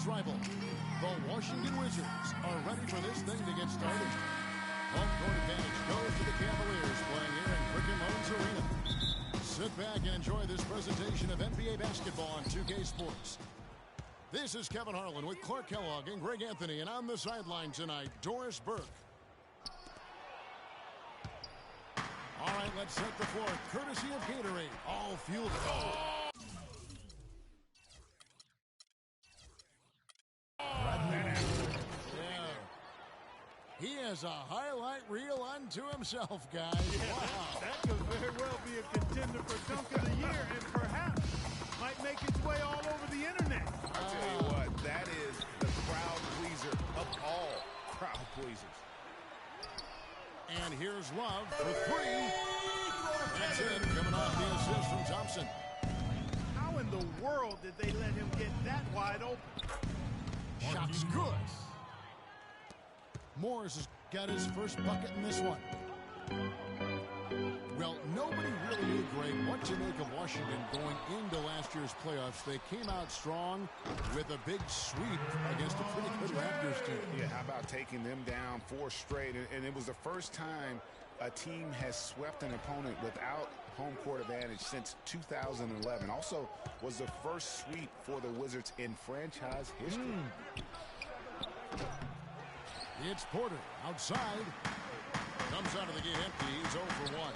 conference rival. The Washington Wizards are ready for this thing to get started. Home court advantage goes to the Cavaliers playing here in Quicken Loans Arena. Sit back and enjoy this presentation of NBA basketball on 2K Sports. This is Kevin Harlan with Clark Kellogg and Greg Anthony, and on the sideline tonight, Doris Burke. All right, let's set the floor, courtesy of Gatorade. All fueled. Yeah. He has a highlight reel unto himself, guys. Yeah, wow. That could very well be a contender for Dunk of the Year, and perhaps might make its way all over the internet. I'll tell you what, that is the crowd pleaser of all crowd pleasers. And here's Love for three. That's it, coming off the assist from Thompson. How in the world did they let him get that wide open? Shot's good. Morris has got his first bucket in this one. Well, nobody really knew, Greg, what to make of Washington going into last year's playoffs. They came out strong with a big sweep against a pretty good Raptors team. Yeah, how about taking them down 4 straight? And it was the first time a team has swept an opponent without home court advantage since 2011. Also was the first sweep for the Wizards in franchise history. It's Porter outside. Comes out of the gate empty. He's 0 for 1.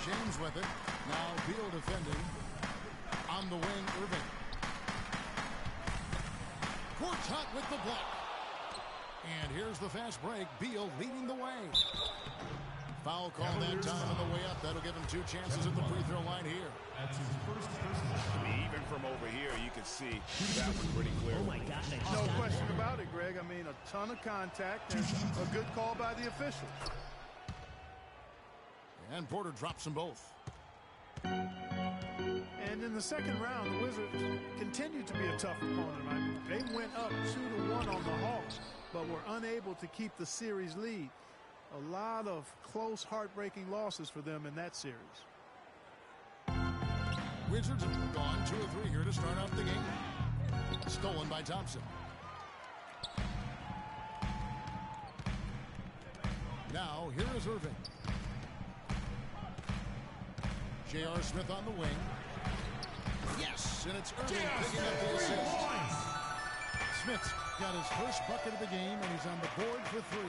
James with it. Now Beal defending. On the wing, Irving. Gortat with the block. And here's the fast break. Beal leading the way. Foul call that time on the way up. That'll give him 2 chances at the free throw line here. That's his first personal. I mean, even from over here, you can see that was pretty clear. Oh my God! No question about it, Greg. I mean, a ton of contact and a good call by the official. And Porter drops them both. And in the second round, the Wizards continued to be a tough opponent. I mean, they went up 2-1 on the Hawks, but were unable to keep the series lead. A lot of close, heartbreaking losses for them in that series. Wizards have gone 2 or 3 here to start off the game. Stolen by Thompson. Now, here is Irving. J.R. Smith on the wing. Yes, and it's Irving picking up the assist. Smith's got his first bucket of the game, and he's on the board for 3.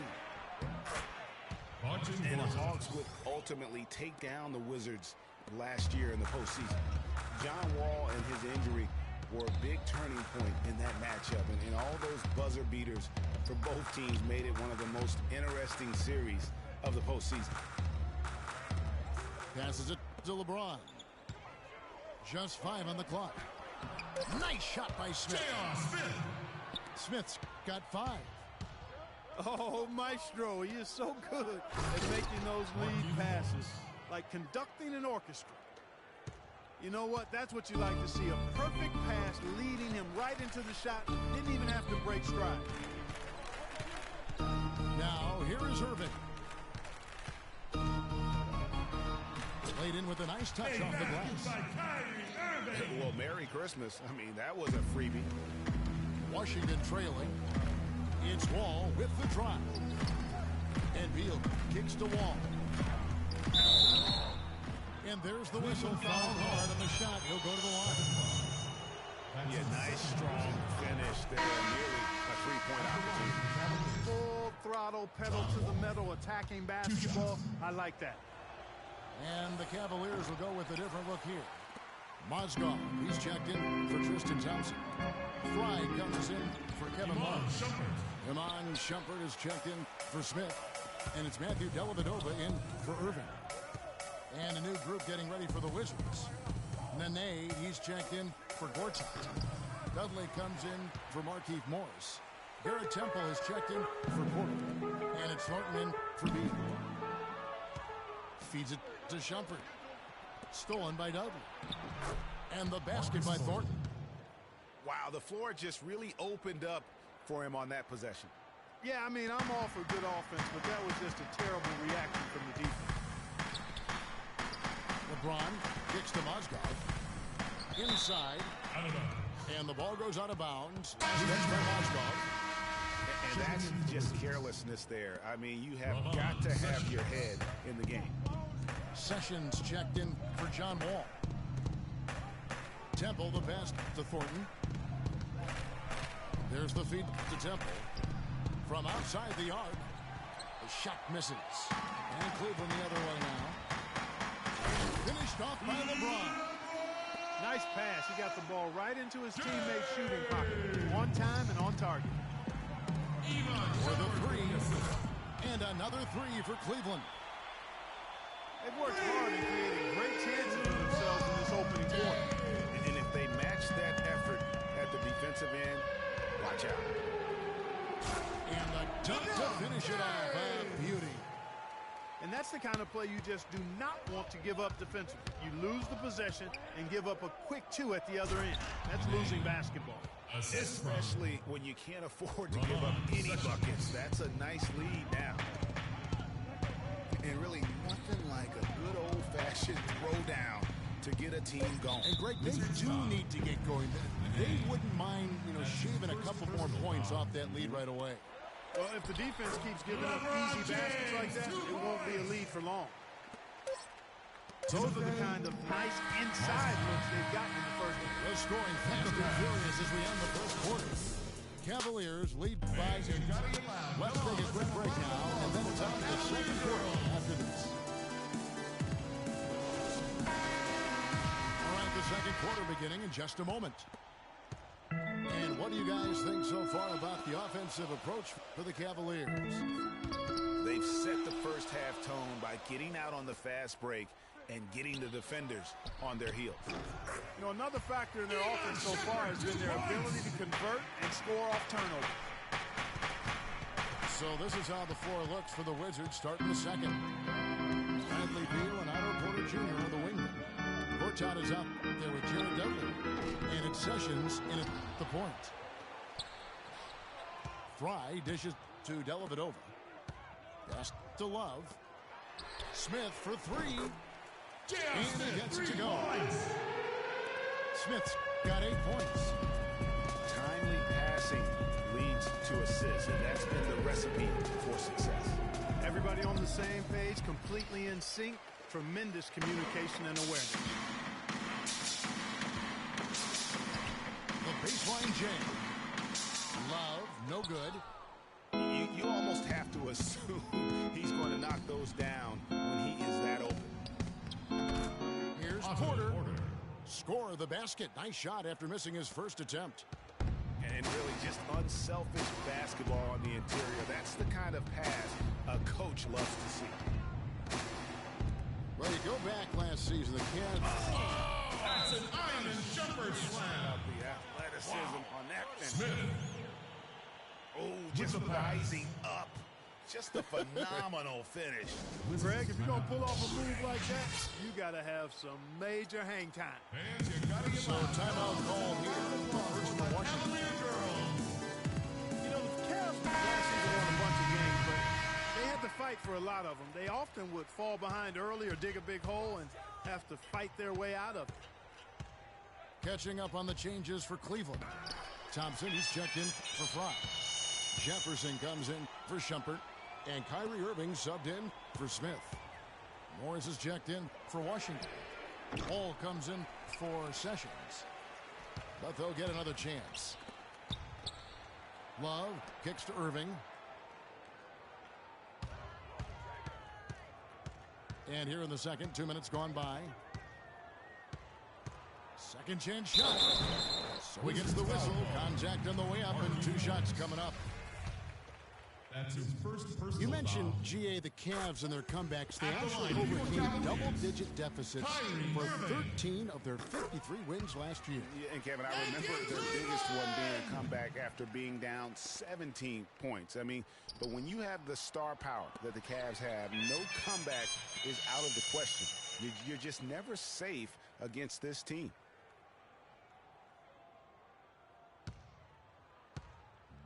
And the Hawks would ultimately take down the Wizards last year in the postseason. John Wall and his injury were a big turning point in that matchup. And all those buzzer beaters for both teams made it one of the most interesting series of the postseason. Passes it to LeBron. Just 5 on the clock. Nice shot by Smith. Smith's got 5. Oh, Maestro, he is so good at making those lead passes, like conducting an orchestra. You know what? That's what you like to see, a perfect pass leading him right into the shot. Didn't even have to break stride. Now, here is Irving. Laid in with a nice touch off the glass. Well, Merry Christmas. I mean, that was a freebie. Washington trailing. It's Wall with the drive. And Beal kicks to Wall. And there's the whistle. Fouled hard on the shot. He'll go to the line. Yeah, nice, strong finish there. Nearly a 3-point opportunity. Full throttle, pedal to the metal, attacking basketball. I like that. And the Cavaliers will go with a different look here. Mozgov, he's checked in for Tristan Thompson. Fry comes in for Kevin Love. Iman Shumpert is checked in for Smith. And it's Matthew Dellavedova in for Irving. And a new group getting ready for the Wizards. Nene, he's checked in for Gortat. Dudley comes in for Markieff Morris. Garrett Temple is checked in for Porter. And it's Thornton in for Beal. Feeds it to Shumpert. Stolen by Dudley. And the basket by Thornton. Wow, the floor just really opened up for him on that possession. Yeah, I mean, I'm all for good offense, but that was just a terrible reaction from the defense. LeBron kicks to Mozgov. Inside. And the ball goes out of bounds. Last catch by Mozgov. And that's just carelessness there. I mean, you have got to have your head in the game. Sessions checked in for John Wall. Temple the pass to Thornton. There's the feed to Temple. From outside the arc. The shot misses. And Cleveland the other way now. Finished off by LeBron. Nice pass. He got the ball right into his teammate's shooting pocket. On time and on target. For the three. And another three for Cleveland. They've worked hard in creating great chances for themselves in this opening quarter. And if they match that effort at the defensive end, watch out. And the dunk to finish it off. A beauty. And that's the kind of play you just do not want to give up defensively. You lose the possession and give up a quick two at the other end. That's losing basketball. Especially when you can't afford to give up any buckets. That's a nice lead now. And really nothing like a good old-fashioned throwdown to get a team going. And Greg, they do need to get going. They wouldn't mind, shaving a couple more points off that lead right away. Well, if the defense keeps giving up easy baskets like that, it won't be a lead for long. Those are the kind of nice inside looks they've gotten in the first one. They're scoring fast and furious as we end the first quarter. Cavaliers lead by 8. Let's take a quick break now, and then it's on to the second quarter after this. All right, the second quarter beginning in just a moment. And what do you guys think so far about the offensive approach for the Cavaliers? They've set the first half tone by getting out on the fast break and getting the defenders on their heels. Another factor in their offense so far has been their ability to convert and score off turnover. So this is how the floor looks for the Wizards starting the second. Bradley Beal and Otto Porter Jr. are the wingmen. Gortat is out there with Jared Dudley. And it's Sessions in at the point. Fry dishes to Dellavedova. Pass to Love. Smith for three. And he gets it to go. Smith's got 8 points. Timely passing leads to assists, and that's been the recipe for success. Everybody on the same page, completely in sync. Tremendous communication and awareness. The baseline jam. Love, no good. You almost have to assume he's going to knock those down when he is that open. Here's Porter. Score the basket. Nice shot after missing his first attempt. And really just unselfish basketball on the interior. That's the kind of pass a coach loves to see. Well, you go back last season, the Cavs. That's an iron jumper slam. The athleticism on that finish. Smith. Oh, just rising up. Just a phenomenal finish. Greg, if you're going to pull off a move like that, you got to have some major hang time. And you got to get So timeout call here. First for Washington. The Cavs last season won a bunch of games, but they had to fight for a lot of them. They often would fall behind early or dig a big hole and have to fight their way out of it. Catching up on the changes for Cleveland. Thompson, he's checked in for Fry. Jefferson comes in for Shumpert. And Kyrie Irving subbed in for Smith. Morris is checked in for Washington. Hall comes in for Sessions. But they'll get another chance. Love kicks to Irving. And here in the second, 2 minutes gone by. Second chance shot. So he gets the whistle. Contact on the way up and 2 shots coming up. That's his first personal You mentioned, foul. GA, the Cavs and their comebacks. They actually overcame double-digit deficits for 13 of their 53 wins last year. Yeah, and Kevin, I remember their biggest one being a comeback after being down 17 points. I mean, but when you have the star power that the Cavs have, no comeback is out of the question. You're just never safe against this team.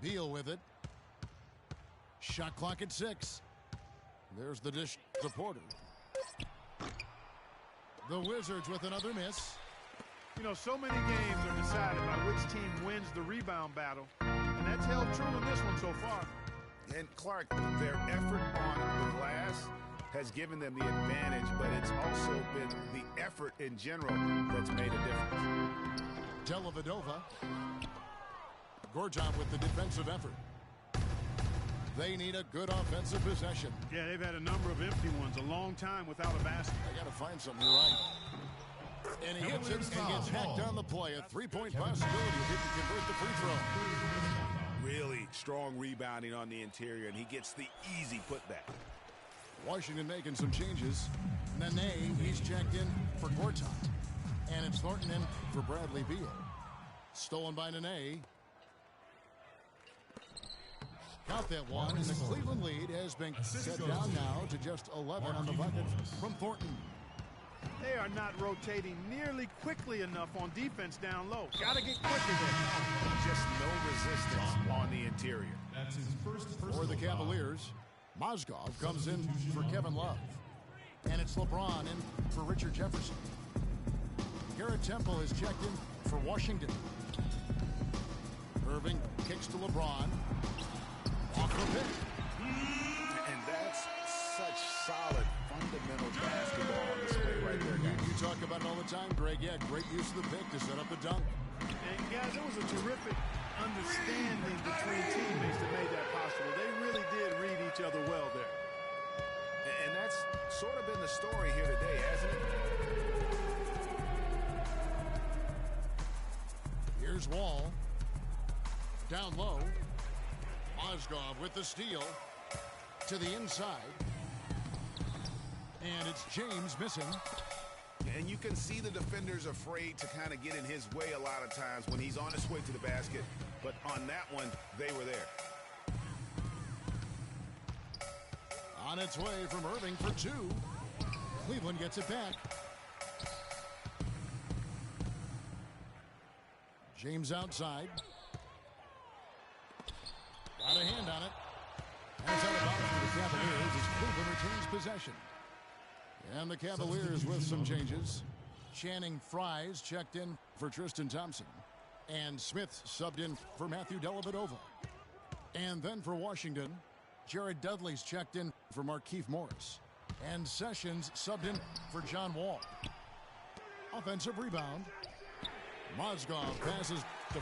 Beal with it. Shot clock at 6. There's the dish to Porter. The Wizards with another miss. You know, so many games are decided by which team wins the rebound battle, and that's held true in this one so far. And Clark, their effort on the glass has given them the advantage, but it's also been the effort in general that's made a difference. Dellavedova. Gortat with the defensive effort. They need a good offensive possession. Yeah, they've had a number of empty ones, a long time without a basket. I got to find something right. And he hits it and gets hacked on the play. A three-point possibility if he can convert the free throw. Really strong rebounding on the interior, and he gets the easy putback. Washington making some changes. Nene, he's checked in for Gortat. And it's Thornton in for Bradley Beal. Stolen by Nene. Got that one, and the Cleveland lead has been set down now to just 11 on the bucket from Thornton. They are not rotating nearly quickly enough on defense down low. Got to get quicker there. Just no resistance on the interior. That's his first For the Cavaliers, Mozgov comes in for Kevin Love. And it's LeBron in for Richard Jefferson. Garrett Temple is checked in for Washington. Irving kicks to LeBron. Off the pick. And that's such solid, fundamental basketball on display right there, guys. You talk about it all the time, Greg. Yeah, great use of the pick to set up the dunk. And guys, it was a terrific understanding between teammates that made that possible. They really did read each other well there. And that's sort of been the story here today, hasn't it? Here's Wall. Down low. Mozgov with the steal to the inside. And it's James missing. And you can see the defenders afraid to kind of get in his way a lot of times when he's on his way to the basket. But on that one, they were there. On its way from Irving for two. Cleveland gets it back. James outside. Got a hand on it. And it's out of bounds for the Cavaliers as Cleveland retains possession. And the Cavaliers with some changes. Channing Fries checked in for Tristan Thompson. And Smith subbed in for Matthew Dellavedova. And then for Washington, Jared Dudley's checked in for Markieff Morris. And Sessions subbed in for John Wall. Offensive rebound. Mozgov passes to